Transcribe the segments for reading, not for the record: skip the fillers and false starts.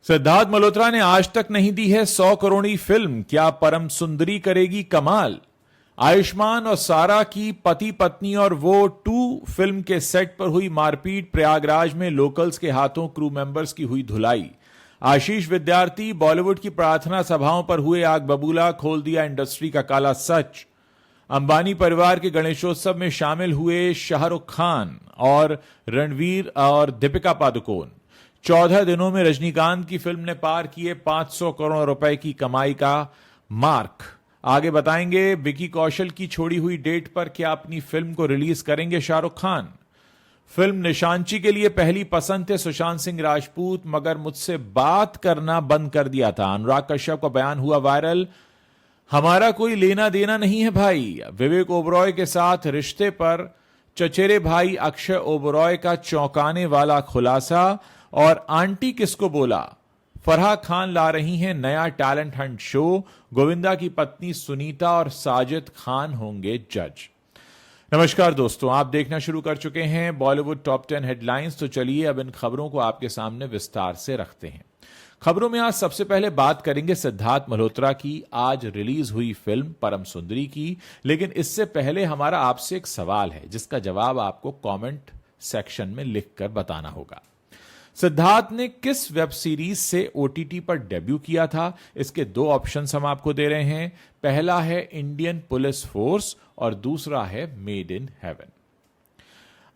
सिद्धार्थ मल्होत्रा ने आज तक नहीं दी है 100 करोड़ी फिल्म, क्या परम सुंदरी करेगी कमाल। आयुष्मान और सारा की पति पत्नी और वो 2 फिल्म के सेट पर हुई मारपीट, प्रयागराज में लोकल्स के हाथों क्रू मेंबर्स की हुई धुलाई। आशीष विद्यार्थी बॉलीवुड की प्रार्थना सभाओं पर हुए आग बबूला, खोल दिया इंडस्ट्री का काला सच। अंबानी परिवार के गणेशोत्सव में शामिल हुए शाहरुख खान और रणवीर और दीपिका पादुकोण। 14 दिनों में रजनीकांत की फिल्म ने पार किए 500 करोड़ रुपए की कमाई का मार्क। आगे बताएंगे विकी कौशल की छोड़ी हुई डेट पर क्या अपनी फिल्म को रिलीज करेंगे शाहरुख खान। फिल्म निशांची के लिए पहली पसंद थे सुशांत सिंह राजपूत, मगर मुझसे बात करना बंद कर दिया था। अनुराग कश्यप का बयान हुआ वायरल, हमारा कोई लेना देना नहीं है भाई। विवेक ओबरॉय के साथ रिश्ते पर चचेरे भाई अक्षय ओबरॉय का चौंकाने वाला खुलासा। और आंटी किसको बोला, फराह खान ला रही हैं नया टैलेंट हंट शो। गोविंदा की पत्नी सुनीता और साजिद खान होंगे जज। नमस्कार दोस्तों, आप देखना शुरू कर चुके हैं बॉलीवुड टॉप 10 हेडलाइंस। तो चलिए अब इन खबरों को आपके सामने विस्तार से रखते हैं। खबरों में आज सबसे पहले बात करेंगे सिद्धार्थ मल्होत्रा की आज रिलीज हुई फिल्म परम सुंदरी की। लेकिन इससे पहले हमारा आपसे एक सवाल है जिसका जवाब आपको कमेंट सेक्शन में लिखकर बताना होगा। सिद्धार्थ ने किस वेब सीरीज से ओटीटी पर डेब्यू किया था? इसके 2 ऑप्शंस हम आपको दे रहे हैं। पहला है इंडियन पुलिस फोर्स और दूसरा है मेड इन हेवन।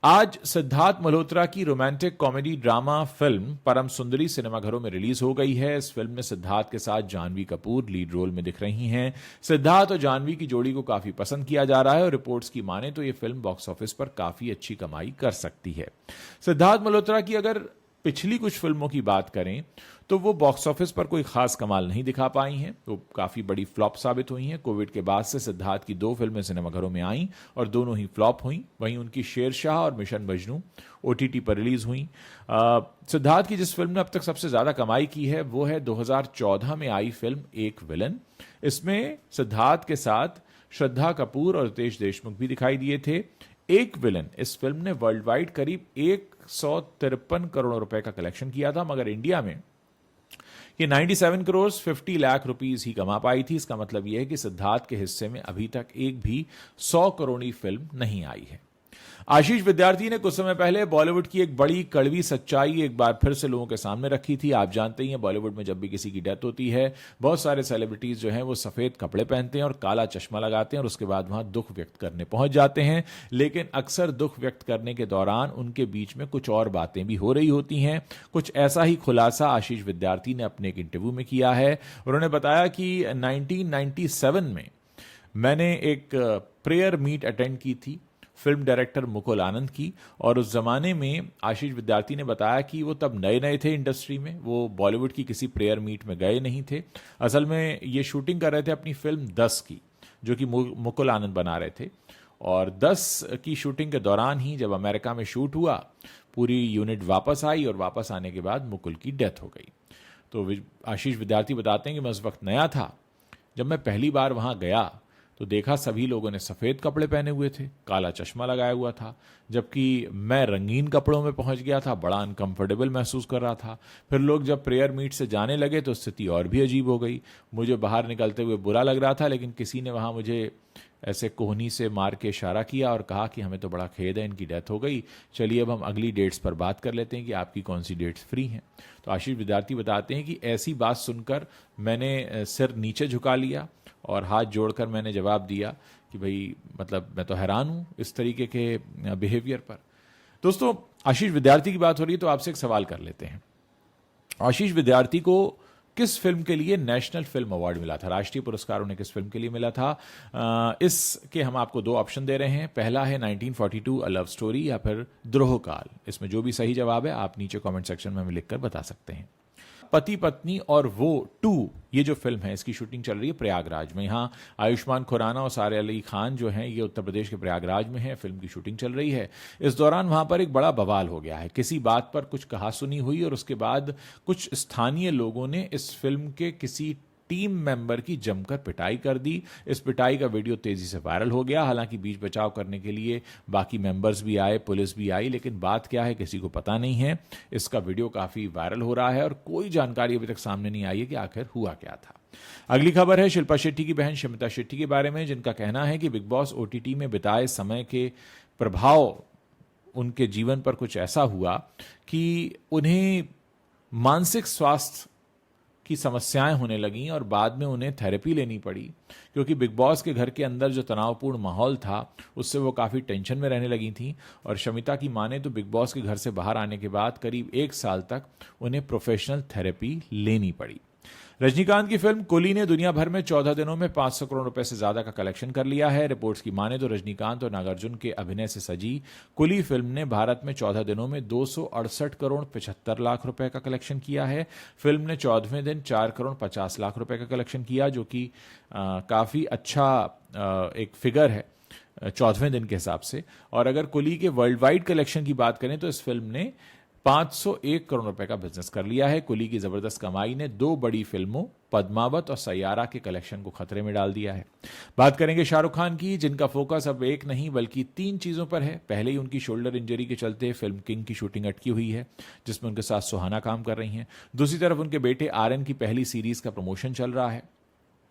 आज सिद्धार्थ मल्होत्रा की रोमांटिक कॉमेडी ड्रामा फिल्म परम सुंदरी सिनेमाघरों में रिलीज हो गई है। इस फिल्म में सिद्धार्थ के साथ जानवी कपूर लीड रोल में दिख रही हैं। सिद्धार्थ और जानवी की जोड़ी को काफी पसंद किया जा रहा है और रिपोर्ट्स की माने तो यह फिल्म बॉक्स ऑफिस पर काफी अच्छी कमाई कर सकती है। सिद्धार्थ मल्होत्रा की अगर पिछली कुछ फिल्मों की बात करें तो वो बॉक्स ऑफिस पर कोई खास कमाल नहीं दिखा पाई हैं, वो काफी बड़ी फ्लॉप साबित हुई हैं। कोविड के बाद से सिद्धार्थ की 2 फिल्में सिनेमाघरों में आईं और दोनों ही फ्लॉप हुईं। वहीं उनकी शेरशाह और मिशन मजनू ओटीटी पर रिलीज हुई। सिद्धार्थ की जिस फिल्म ने अब तक सबसे ज्यादा कमाई की है वो है 2014 में आई फिल्म एक विलन। इसमें सिद्धार्थ के साथ श्रद्धा कपूर और रितेश देशमुख भी दिखाई दिए थे। एक विलन इस फिल्म ने वर्ल्ड वाइड करीब 153 करोड़ रुपए का कलेक्शन किया था, मगर इंडिया में ये 97 करोड़ 50 लाख रुपीस ही कमा पाई थी। इसका मतलब यह है कि सिद्धार्थ के हिस्से में अभी तक एक भी 100 करोड़ी फिल्म नहीं आई है। आशीष विद्यार्थी ने कुछ समय पहले बॉलीवुड की एक बड़ी कड़वी सच्चाई एक बार फिर से लोगों के सामने रखी थी। आप जानते ही हैं बॉलीवुड में जब भी किसी की डेथ होती है बहुत सारे सेलिब्रिटीज जो हैं वो सफेद कपड़े पहनते हैं और काला चश्मा लगाते हैं और उसके बाद वहां दुख व्यक्त करने पहुंच जाते हैं। लेकिन अक्सर दुख व्यक्त करने के दौरान उनके बीच में कुछ और बातें भी हो रही होती हैं। कुछ ऐसा ही खुलासा आशीष विद्यार्थी ने अपने एक इंटरव्यू में किया है। उन्होंने बताया कि 1997 में मैंने एक प्रेयर मीट अटेंड की थी फिल्म डायरेक्टर मुकुल आनंद की, और उस जमाने में आशीष विद्यार्थी ने बताया कि वो तब नए नए थे इंडस्ट्री में, वो बॉलीवुड की किसी प्रेयर मीट में गए नहीं थे। असल में ये शूटिंग कर रहे थे अपनी फिल्म 10 की, जो कि मुकुल आनंद बना रहे थे। और 10 की शूटिंग के दौरान ही जब अमेरिका में शूट हुआ पूरी यूनिट वापस आई और वापस आने के बाद मुकुल की डेथ हो गई। तो आशीष विद्यार्थी बताते हैं कि मैं उस वक्त नया था। जब मैं पहली बार वहां गया तो देखा सभी लोगों ने सफेद कपड़े पहने हुए थे, काला चश्मा लगाया हुआ था, जबकि मैं रंगीन कपड़ों में पहुंच गया था। बड़ा अनकंफर्टेबल महसूस कर रहा था। फिर लोग जब प्रेयर मीट से जाने लगे तो स्थिति और भी अजीब हो गई। मुझे बाहर निकलते हुए बुरा लग रहा था, लेकिन किसी ने वहां मुझे ऐसे कोहनी से मार के इशारा किया और कहा कि हमें तो बड़ा खेद है, इनकी डेथ हो गई, चलिए अब हम अगली डेट्स पर बात कर लेते हैं कि आपकी कौन सी डेट्स फ्री हैं। तो आशीष विद्यार्थी बताते हैं कि ऐसी बात सुनकर मैंने सिर नीचे झुका लिया और हाथ जोड़कर मैंने जवाब दिया कि भाई मतलब मैं तो हैरान हूं इस तरीके के बिहेवियर पर। दोस्तों, आशीष विद्यार्थी की बात हो रही है तो आपसे एक सवाल कर लेते हैं। आशीष विद्यार्थी को किस फिल्म के लिए नेशनल फिल्म अवार्ड मिला था? राष्ट्रीय पुरस्कार उन्हें किस फिल्म के लिए मिला था? इसके हम आपको 2 ऑप्शन दे रहे हैं। पहला है 1942 अ लव स्टोरी या फिर द्रोह काल। इसमें जो भी सही जवाब है आप नीचे कमेंट सेक्शन में हमें लिखकर बता सकते हैं। पति पत्नी और वो 2 ये जो फिल्म है इसकी शूटिंग चल रही है प्रयागराज में। यहाँ आयुष्मान खुराना और सारे अली खान जो हैं ये उत्तर प्रदेश के प्रयागराज में है, फिल्म की शूटिंग चल रही है। इस दौरान वहां पर एक बड़ा बवाल हो गया है। किसी बात पर कुछ कहासुनी हुई और उसके बाद कुछ स्थानीय लोगों ने इस फिल्म के किसी टीम मेंबर की जमकर पिटाई कर दी। इस पिटाई का वीडियो तेजी से वायरल हो गया। हालांकि बीच बचाव करने के लिए बाकी मेंबर्स भी आए, पुलिस भी आई, लेकिन बात क्या है किसी को पता नहीं है। इसका वीडियो काफी वायरल हो रहा है और कोई जानकारी अभी तक सामने नहीं आई है कि आखिर हुआ क्या था। अगली खबर है शिल्पा शेट्टी की बहन शमिता शेट्टी के बारे में, जिनका कहना है कि बिग बॉस ओटीटी में बिताए समय के प्रभाव उनके जीवन पर कुछ ऐसा हुआ कि उन्हें मानसिक स्वास्थ्य की समस्याएं होने लगीं और बाद में उन्हें थेरेपी लेनी पड़ी, क्योंकि बिग बॉस के घर के अंदर जो तनावपूर्ण माहौल था उससे वो काफ़ी टेंशन में रहने लगी थी। और शमिता की माने तो बिग बॉस के घर से बाहर आने के बाद करीब 1 साल तक उन्हें प्रोफेशनल थेरेपी लेनी पड़ी। रजनीकांत की फिल्म कुली ने दुनिया भर में 14 दिनों में 500 करोड़ रुपए से ज्यादा का कलेक्शन कर लिया है। रिपोर्ट्स की माने तो रजनीकांत और नागार्जुन के अभिनय से सजी कुली फिल्म ने भारत में 14 दिनों में 268 करोड़ 75 लाख रुपए का कलेक्शन किया है। फिल्म ने 14वें दिन 4 करोड़ 50 लाख रुपए का कलेक्शन किया, जो कि काफी अच्छा एक फिगर है 14वें दिन के हिसाब से। और अगर कुली के वर्ल्ड वाइड कलेक्शन की बात करें तो इस फिल्म ने 501 करोड़ रुपए का बिजनेस कर लिया है। कुली की जबरदस्त कमाई ने 2 बड़ी फिल्मों पद्मावत और सैयारा के कलेक्शन को खतरे में डाल दिया है। बात करेंगे शाहरुख खान की, जिनका फोकस अब एक नहीं बल्कि 3 चीजों पर है। पहले ही उनकी शोल्डर इंजरी के चलते फिल्म किंग की शूटिंग अटकी हुई है, जिसमें उनके साथ सुहाना काम कर रही हैं। दूसरी तरफ उनके बेटे आर्यन की पहली सीरीज का प्रमोशन चल रहा है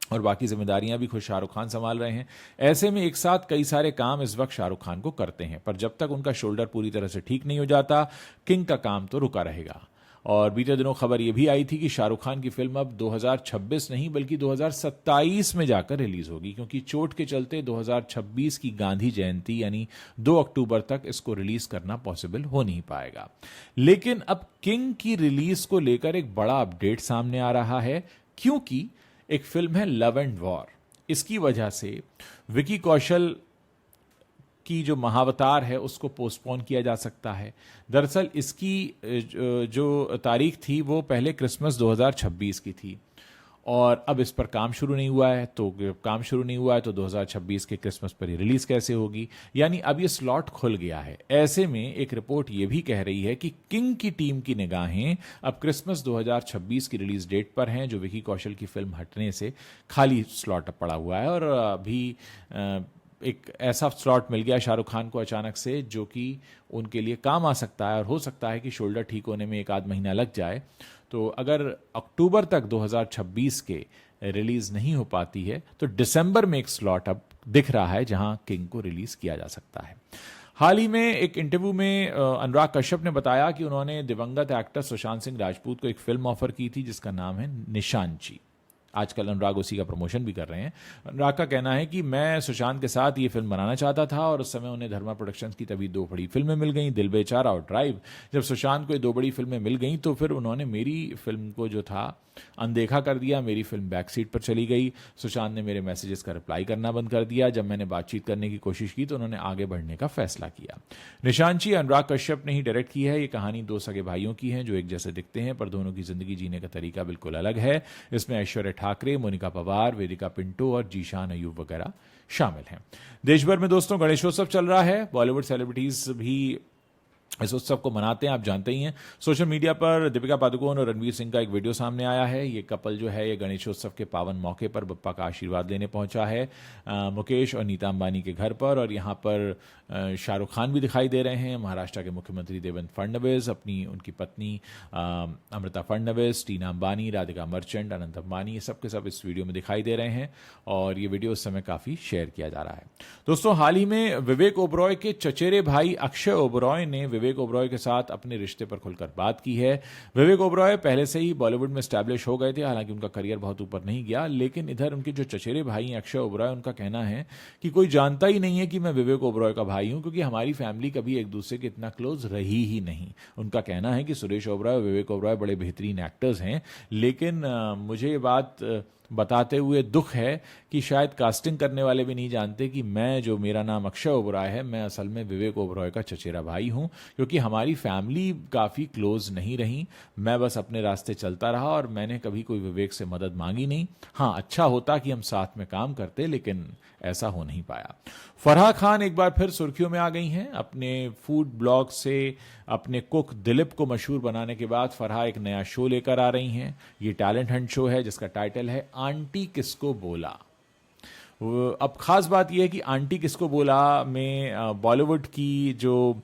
और बाकी जिम्मेदारियां भी खुद शाहरुख खान संभाल रहे हैं। ऐसे में एक साथ कई सारे काम इस वक्त शाहरुख खान को करते हैं, पर जब तक उनका शोल्डर पूरी तरह से ठीक नहीं हो जाता किंग का काम तो रुका रहेगा। और बीते दिनों खबर यह भी आई थी कि शाहरुख खान की फिल्म अब 2026 नहीं बल्कि 2027 में जाकर रिलीज होगी, क्योंकि चोट के चलते 2026 की गांधी जयंती यानी 2 अक्टूबर तक इसको रिलीज करना पॉसिबल हो नहीं पाएगा। लेकिन अब किंग की रिलीज को लेकर एक बड़ा अपडेट सामने आ रहा है, क्योंकि एक फिल्म है लव एंड वॉर। इसकी वजह से विकी कौशल की जो महावतार है उसको पोस्टपोन किया जा सकता है। दरअसल इसकी जो तारीख थी वो पहले क्रिसमस 2026 की थी और अब इस पर काम शुरू नहीं हुआ है, तो काम शुरू नहीं हुआ है तो 2026 के क्रिसमस पर ही रिलीज कैसे होगी, यानी अब ये स्लॉट खुल गया है। ऐसे में एक रिपोर्ट ये भी कह रही है कि किंग की टीम की निगाहें अब क्रिसमस 2026 की रिलीज डेट पर हैं, जो विकी कौशल की फिल्म हटने से खाली स्लॉट पड़ा हुआ है। और अभी एक ऐसा स्लॉट मिल गया शाहरुख खान को अचानक से, जो कि उनके लिए काम आ सकता है और हो सकता है कि शोल्डर ठीक होने में 1 आध महीना लग जाए। तो अगर अक्टूबर तक 2026 के रिलीज नहीं हो पाती है तो दिसंबर में एक स्लॉट अब दिख रहा है जहां किंग को रिलीज किया जा सकता है। हाल ही में एक इंटरव्यू में अनुराग कश्यप ने बताया कि उन्होंने दिवंगत एक्टर सुशांत सिंह राजपूत को एक फिल्म ऑफर की थी जिसका नाम है निशानची। आजकल अनुराग उसी का प्रमोशन भी कर रहे हैं। अनुराग का कहना है कि मैं सुशांत के साथ ये फिल्म बनाना चाहता था और उस समय उन्हें धर्मा प्रोडक्शंस की तभी 2 बड़ी फिल्में मिल गई, दिल बेचारा और ड्राइव। जब सुशांत को ये 2 बड़ी फिल्में मिल गई तो फिर उन्होंने मेरी फिल्म को जो था अनदेखा कर दिया, मेरी फिल्म बैक सीट पर चली गई। सुशांत ने मेरे मैसेजेस का रिप्लाई करना बंद कर दिया। जब मैंने बातचीत करने की कोशिश की तो उन्होंने आगे बढ़ने का फैसला किया। निशांची अनुराग कश्यप ने ही डायरेक्ट की है। ये कहानी 2 सगे भाइयों की है जो एक जैसे दिखते हैं पर दोनों की जिंदगी जीने का तरीका बिल्कुल अलग है। इसमें ऐश्वर्या ठाकरे, मोनिका पवार, वेदिका पिंटो और जीशान अयूब वगैरह शामिल हैं। देश भर में दोस्तों गणेशोत्सव चल रहा है। बॉलीवुड सेलिब्रिटीज भी इस उत्सव को मनाते हैं, आप जानते ही हैं। सोशल मीडिया पर दीपिका पादुकोण और रणवीर सिंह का एक वीडियो सामने आया है। ये कपल जो है ये गणेशोत्सव के पावन मौके पर बप्पा का आशीर्वाद लेने पहुंचा है मुकेश और नीता अंबानी के घर पर। और यहाँ पर शाहरुख खान भी दिखाई दे रहे हैं, महाराष्ट्र के मुख्यमंत्री देवेंद्र फडणवीस, उनकी पत्नी अमृता फडणवीस, टीना अंबानी, राधिका मर्चेंट, अनंत अंबानी, ये सब के सब इस वीडियो में दिखाई दे रहे हैं और ये वीडियो इस समय काफी शेयर किया जा रहा है। दोस्तों हाल ही में विवेक ओबरॉय के चचेरे भाई अक्षय ओबरॉय ने विवेक ओबरॉय के साथ अपने रिश्ते पर खुलकर बात की है। विवेक ओबरॉय पहले से ही बॉलीवुड में स्टैब्लिश हो गए थे, हालांकि उनका करियर बहुत ऊपर नहीं गया, लेकिन इधर उनके जो चचेरे भाई अक्षय ओबरॉय, उनका कहना है कि कोई जानता ही नहीं है कि मैं विवेक ओबरॉय का भाई हूं, क्योंकि हमारी फैमिली कभी एक दूसरे के इतना क्लोज रही ही नहीं। उनका कहना है कि सुरेश ओबरॉय और विवेक ओबरॉय बड़े बेहतरीन एक्टर्स हैं, लेकिन मुझे ये बात बताते हुए दुख है कि शायद कास्टिंग करने वाले भी नहीं जानते कि मैं, जो मेरा नाम अक्षय ओबरॉय है, मैं असल में विवेक ओबरॉय का चचेरा भाई हूं, क्योंकि हमारी फैमिली काफ़ी क्लोज नहीं रही। मैं बस अपने रास्ते चलता रहा और मैंने कभी कोई विवेक से मदद मांगी नहीं। हाँ, अच्छा होता कि हम साथ में काम करते, लेकिन ऐसा हो नहीं पाया। फराह खान एक बार फिर सुर्खियों में आ गई हैं। अपने फूड ब्लॉग से अपने कुक दिलीप को मशहूर बनाने के बाद फराह एक नया शो लेकर आ रही हैं। ये टैलेंट हंट शो है जिसका टाइटल है आंटी किसको बोला। अब खास बात यह है कि आंटी किसको बोला में बॉलीवुड की जो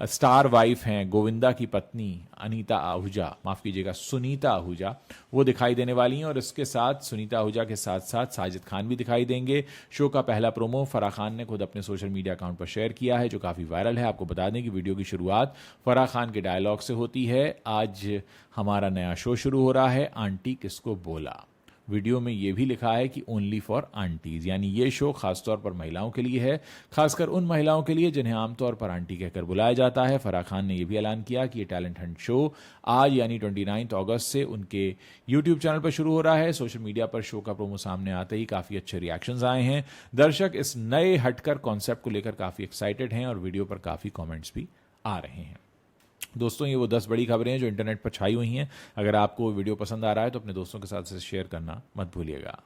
स्टार वाइफ हैं, गोविंदा की पत्नी अनीता आहूजा, माफ कीजिएगा सुनीता आहूजा, वो दिखाई देने वाली हैं। और इसके साथ सुनीता आहूजा के साथ साथ साजिद खान भी दिखाई देंगे। शो का पहला प्रोमो फराह खान ने खुद अपने सोशल मीडिया अकाउंट पर शेयर किया है, जो काफी वायरल है। आपको बता दें कि वीडियो की शुरुआत फराह खान के डायलॉग से होती है, आज हमारा नया शो शुरू हो रहा है, आंटी किसको बोला। वीडियो में यह भी लिखा है कि ओनली फॉर आंटीज, यानी ये शो खासतौर पर महिलाओं के लिए है, खासकर उन महिलाओं के लिए जिन्हें आमतौर पर आंटी कहकर बुलाया जाता है। फराह खान ने यह भी ऐलान किया कि ये टैलेंट हंट शो आज यानी 29 अगस्त से उनके यूट्यूब चैनल पर शुरू हो रहा है। सोशल मीडिया पर शो का प्रोमो सामने आते ही काफी अच्छे रिएक्शंस आए हैं। दर्शक इस नए हटकर कॉन्सेप्ट को लेकर काफी एक्साइटेड हैं और वीडियो पर काफी कॉमेंट्स भी आ रहे हैं। दोस्तों, ये वो 10 बड़ी खबरें हैं जो इंटरनेट पर छाई हुई हैं। अगर आपको वीडियो पसंद आ रहा है तो अपने दोस्तों के साथ इसे शेयर करना मत भूलिएगा।